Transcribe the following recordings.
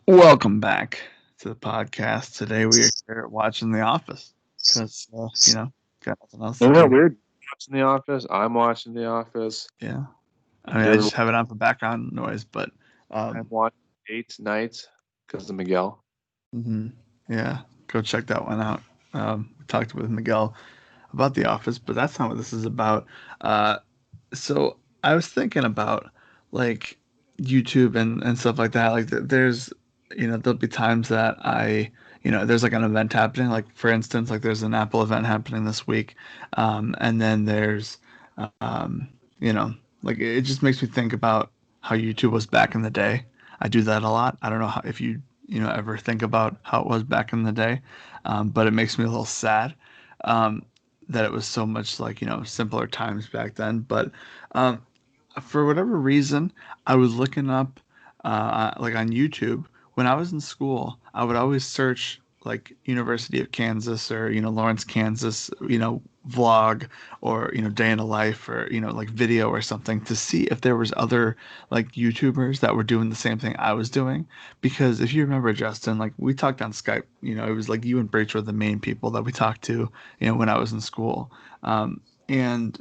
Welcome back to the podcast. Today we are here watching The Office because, got nothing else to Isn't that do. weird? Watching The Office. I'm watching The Office. Yeah. I mean, I You're just have it on for background noise, but, I'm um, watching Eight Nights because of Miguel. mhm, yeah, go check that one out. We talked with Miguel about The Office, but that's not what this is about. Uh, so I was thinking about like YouTube and stuff like that. Like there's, there'll be times that there's like an event happening. Like for instance, like there's an Apple event happening this week, and then there's, um, you know, like it just makes me think about how YouTube was back in the day. I do that a lot. I don't know if you ever think about how it was back in the day, but it makes me a little sad. Um, that it was so much like simpler times back then. But um, for whatever reason, I was looking up like on YouTube when I was in school. I would always search like University of Kansas or Lawrence, Kansas, vlog or day in a life or like video or something to see if there was other like YouTubers that were doing the same thing I was doing. Because if you remember, Justin, like we talked on Skype, it was like you and Rach were the main people that we talked to, when I was in school. And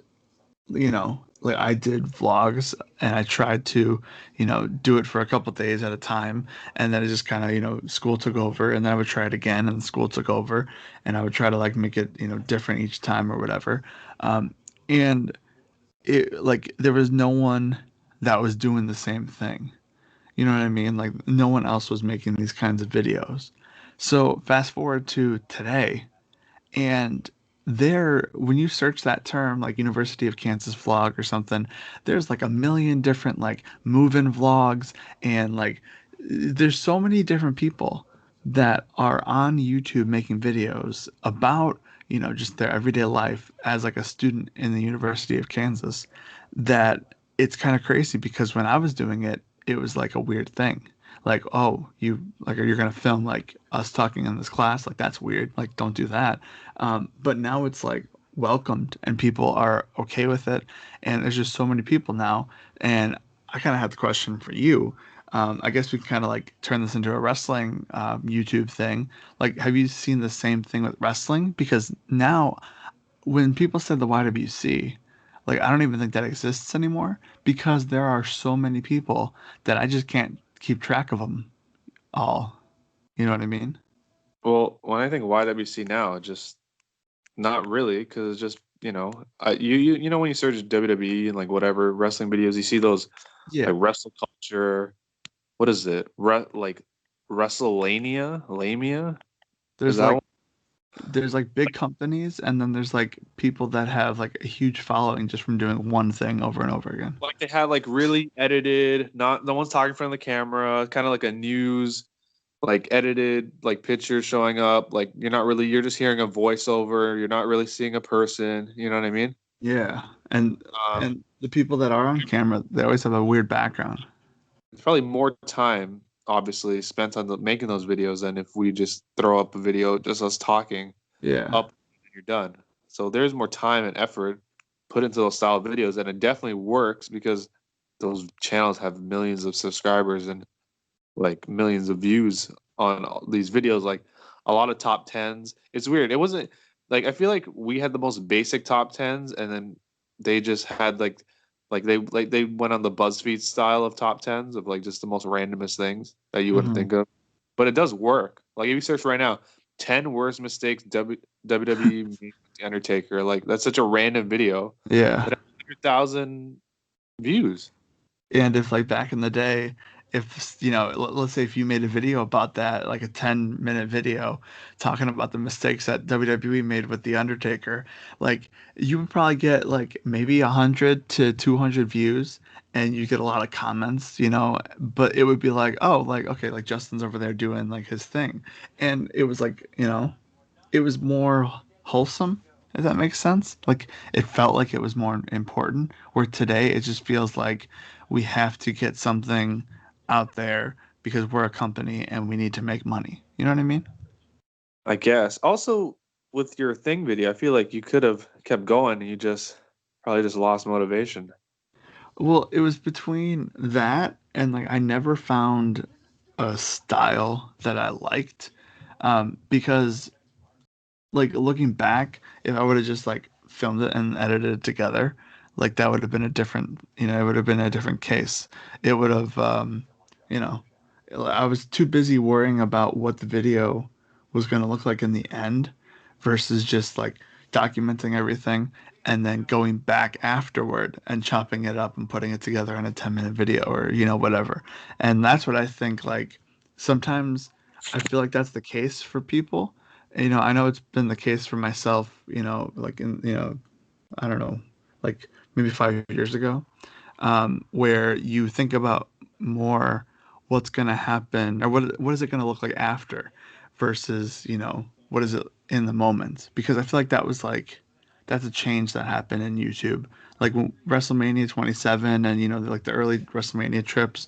like I did vlogs and I tried to, do it for a couple days at a time. And then it just kind of, school took over and then I would try it again and school took over and I would try to like make it, different each time or whatever. And it like there was no one that was doing the same thing. You know what I mean? Like no one else was making these kinds of videos. So fast forward to today, and there, when you search that term, like University of Kansas vlog or something, there's like a million different like move-in vlogs, and like there's so many different people that are on YouTube making videos about, just their everyday life as like a student in the University of Kansas, that it's kind of crazy because when I was doing it, it was like a weird thing. Like, oh, you're gonna film like us talking in this class? Like that's weird. Like, don't do that. But now it's like welcomed and people are okay with it. And there's just so many people now. And I kind of had the question for you. I guess we can kind of like turn this into a wrestling YouTube thing. Like, have you seen the same thing with wrestling? Because now, when people said the YWC, like, I don't even think that exists anymore because there are so many people that I just can't keep track of them all. You know what I mean? Well, when I think YWC now, just not really, because it's just you know when you search WWE and like whatever wrestling videos, you see those Yeah. like wrestle culture. What is it? Like WrestleLania, Lamia? Is There's that like one? there's like big companies and then there's like people that have like a huge following just from doing one thing over and over again. Like they had like really edited, not no one's talking in front of the camera, kind of like a news like edited like pictures showing up, like you're just hearing a voiceover, you're not really seeing a person, you know what I mean? Yeah. And um and the people that are on camera, they always have a weird background. it's probably more time obviously spent on making those videos than if we just throw up a video just us talking Yeah. up and you're done. So there's more time and effort put into those style of videos, and it definitely works because those channels have millions of subscribers and like millions of views on these videos, like a lot of top tens. It's weird. It wasn't like I feel like we had the most basic top tens, and then they just had like they went on the BuzzFeed style of top tens of like just the most randomest things that you wouldn't Hmm. think of. But it does work. Like if you search right now, 10 worst mistakes WWE made with the Undertaker, like that's such a random video. Yeah. It has 100,000 views. And if like back in the day, if let's say if you made a video about that, like a 10-minute video talking about the mistakes that WWE made with The Undertaker, like you would probably get like maybe 100 to 200 views and you get a lot of comments, but it would be like, oh, like okay, like Justin's over there doing like his thing. And it was like, it was more wholesome, if that makes sense. Like it felt like it was more important. Where today it just feels like we have to get something out there because we're a company and we need to make money. You know what I mean? I guess. Also, with your thing video, I feel like you could have kept going and you just probably just lost motivation. Well, it was between that and like I never found a style that I liked, because like looking back, if I would have just like filmed it and edited it together, like that would have been a different, it would have been a different case. It would have, you know, I was too busy worrying about what the video was going to look like in the end versus just like documenting everything and then going back afterward and chopping it up and putting it together in a 10-minute video or, whatever. And that's what I think, like, sometimes I feel like that's the case for people. I know it's been the case for myself, like I don't know, like maybe 5 years ago, where you think about more what's going to happen or what is it going to look like after versus, what is it in the moment? Because I feel like that's a change that happened in YouTube. Like when WrestleMania 27 and, like the early WrestleMania trips,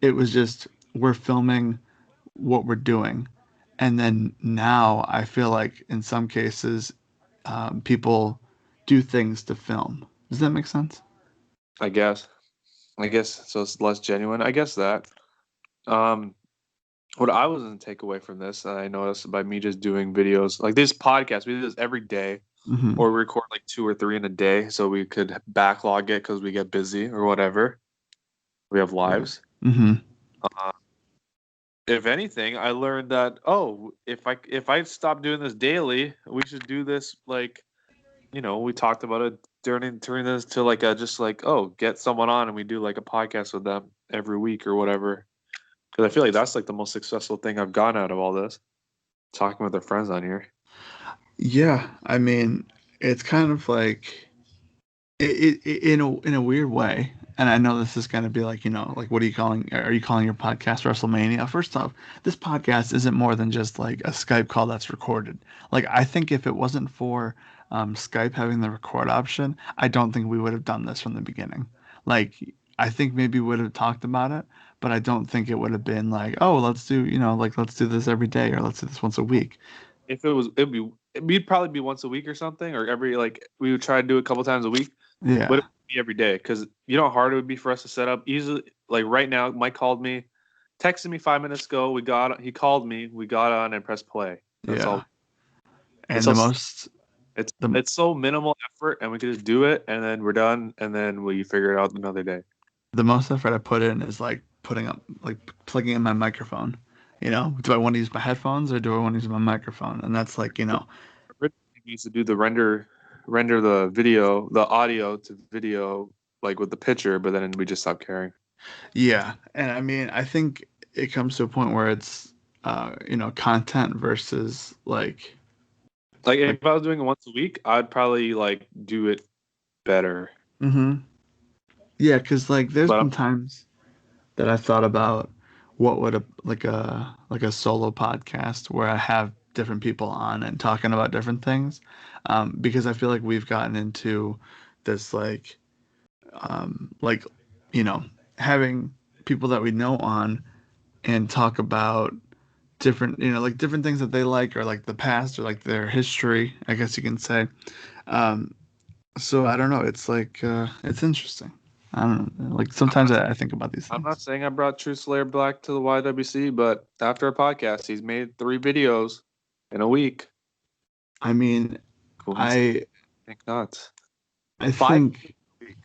it was just, we're filming what we're doing. And then now I feel like in some cases, people do things to film. Does that make sense? I guess. I guess so. It's less genuine. I guess that. Um, what I was going to take away from this, I noticed by me just doing videos like this podcast, we do this every day, Hmm. or we record like two or three in a day, so we could backlog it because we get busy or whatever. We have Yeah. lives. Hmm. Uh, if anything, I learned that if I stop doing this daily, we should do this like we talked about it during this to like a just like get someone on and we do like a podcast with them every week or whatever. Because I feel like that's like the most successful thing I've gotten out of all this, talking with their friends on here. Yeah, I mean, it's kind of like in a weird way. And I know this is going to be like, like what are you calling? Are you calling your podcast WrestleMania? First off, this podcast isn't more than just like a Skype call that's recorded. Like I think if it wasn't for Skype having the record option, I don't think we would have done this from the beginning. Like I think maybe we would have talked about it, but I don't think it would have been like, oh, let's do this every day or let's do this once a week. If it was, we'd probably be once a week or something, or every like we would try to do it a couple times a week, but Yeah. it would be every day because you know how hard it would be for us to set up easily. Like right now, Mike called me, texted me 5 minutes ago. He called me, we got on and pressed play. That's Yeah. all. It's And so the most it's the it's so minimal effort, and we could just do it, and then we're done, and then we figure it out another day. the most effort I put in is like putting up like plugging in my microphone. Do I want to use my headphones or do I want to use my microphone? And that's like, Originally, we used to do the render the audio to video, like with the picture, but then we just stopped caring. yeah. And I mean, I think it comes to a point where it's content versus Like like if I was doing it once a week, I'd probably like do it better. mhm. Yeah, 'cause like there's But been times that I thought about what would a solo podcast where I have different people on and talking about different things. Because I feel like we've gotten into this like you know having people that we know on and talk about different like different things that they like or like the past or like their history, I guess you can say. um so I don't know, it's like it's interesting. I don't know, like I'm sometimes not I think about these I'm not things. saying I brought True Slayer Black to the YWC, but after a podcast, he's made 3 videos in a week. I mean, Coincidence? i I think not. i 5 think a week.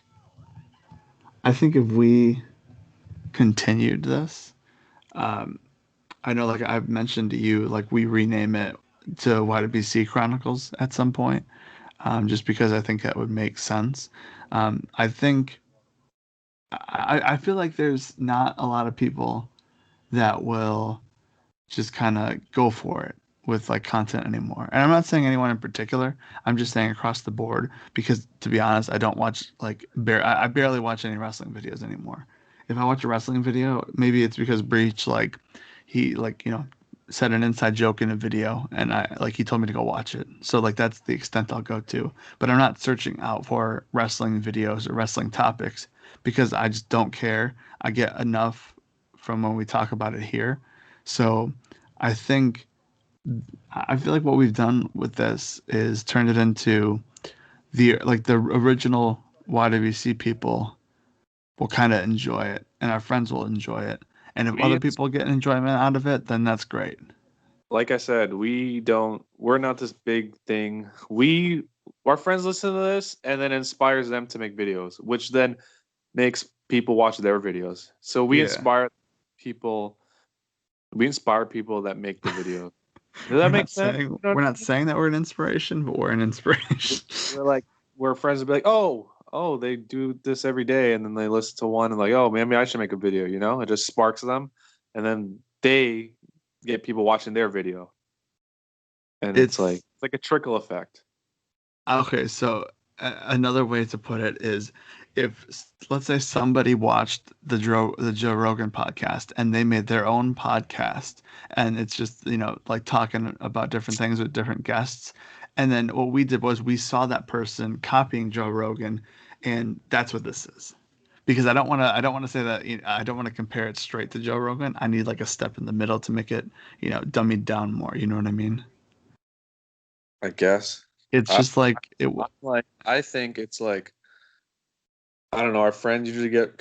I think if we continued this, um I know, like I've mentioned to you, like we rename it to YWC Chronicles at some point, just because I think that would make sense. I think I feel like there's not a lot of people that will just kind of go for it with like content anymore. And I'm not saying anyone in particular. I'm just saying across the board because to be honest, I don't watch I barely watch any wrestling videos anymore. If I watch a wrestling video, maybe it's because Breach he said an inside joke in a video and he told me to go watch it. So like that's the extent I'll go to. But I'm not searching out for wrestling videos or wrestling topics because I just don't care. I get enough from when we talk about it here. So I think I feel like what we've done with this is turned it into the original YWC people will kind of enjoy it and our friends will enjoy it. And if other We, people get enjoyment out of it, then that's great. like I said, we're not this big thing. Our friends listen to this and then inspires them to make videos, which then makes people watch their videos. So Yeah. people, we inspire people that make the video. Does that We're make not sense? saying You know what we're I not mean? saying that we're an inspiration, but we're an inspiration. We're like, we're friends will be like, oh, they do this every day, and then they listen to one and like, oh, maybe I should make a video. It just sparks them, and then they get people watching their video, and It's it's like a trickle effect. okay, so another way to put it is if let's say somebody watched the Joe Rogan podcast and they made their own podcast and it's just, like talking about different things with different guests. And then what we did was we saw that person copying Joe Rogan and that's what this is. Because I don't want to say that I don't want to compare it straight to Joe Rogan. I need like a step in the middle to make it, dummied down more, you know what I mean? I guess. It's I, just like it I think it's like I don't know. Our friends usually get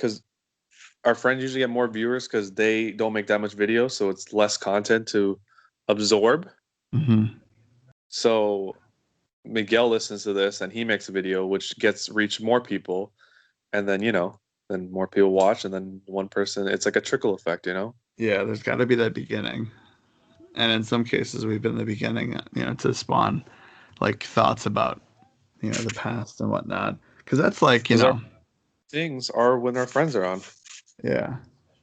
more viewers because they don't make that much video, so it's less content to absorb. mhm. So Miguel listens to this and he makes a video which gets reach more people, and then then more people watch, and then one person. It's like a trickle effect. Yeah, there's got to be that beginning. And in some cases, we've been the beginning, to spawn like thoughts about, the past and whatnot. Because that's like, Because our things are when our friends are on. yeah,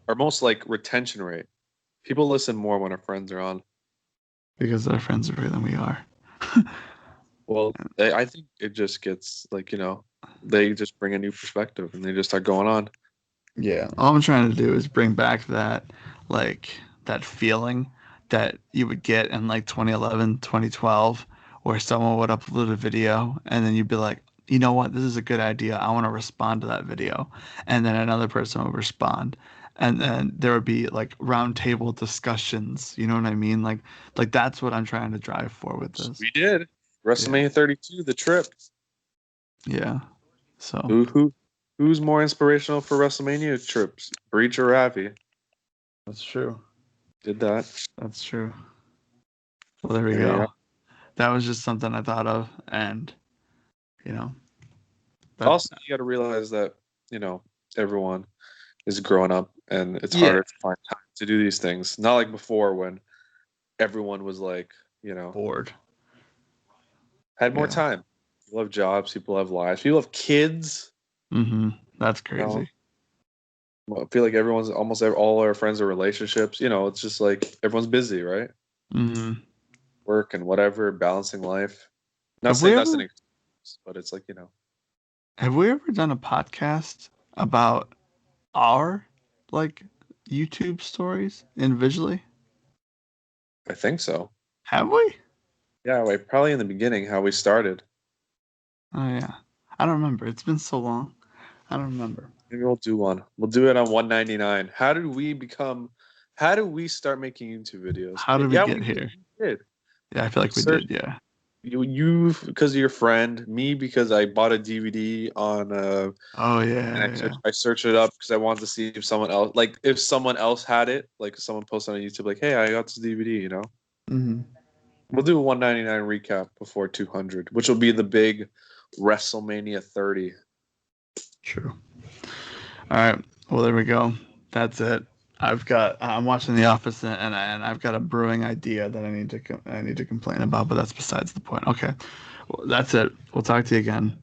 Our most like retention rate. People listen more when our friends are on. because our friends are bigger than we are. Well, I think it just gets like they just bring a new perspective and they just start going on. Yeah. All I'm trying to do is bring back like, that feeling that you would get in like 2011, 2012, where someone would upload a video and then you'd be like, you know what, this is a good idea. I want to respond to that video. And then another person would respond. And then there would be like round table discussions. You know what I mean? Like that's what I'm trying to drive for with this. We did Yeah. WrestleMania 32, the trip. Yeah. So Who's more inspirational for WrestleMania trips, Breach or Ravi? that's true. Did that? That's true. Well, there we There you go. go. That was just something I thought of, and you know that. Also, you got to realize that you know everyone is growing up, and it's Yeah, harder to find time to do these things. Not like before when everyone was like, bored. had more Yeah. time. People have jobs, people have lives, people have kids. Mm-hmm. That's You know, crazy. I feel like all our friends are relationships. It's just like everyone's busy, right? Mm-hmm. Work and whatever, balancing life. Not Have we saying that's an ever excuse, but it's like have we ever done a podcast about our like YouTube stories individually? I think so. Have we? Yeah, like probably in the beginning how we started. Oh yeah. I don't remember. It's been so long. I don't remember. Maybe we'll do one. We'll do it on 199. How did we start making YouTube videos? How did we Yeah, get we here? did. Yeah, I feel We like we searched did. Yeah. you because of your friend, me because I bought a DVD on Oh and yeah, yeah. I searched it up because I wanted to see if someone else had it, like someone posted on YouTube like, "Hey, I got this DVD." Mm-hmm. We'll do a 199 recap before 200, which will be the big WrestleMania 30. True. All right. Well, there we go. That's it. I'm watching The Office and I've got a brewing idea that I need to complain about, but that's besides the point. Okay. Well, that's it. We'll talk to you again.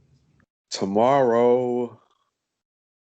Tomorrow.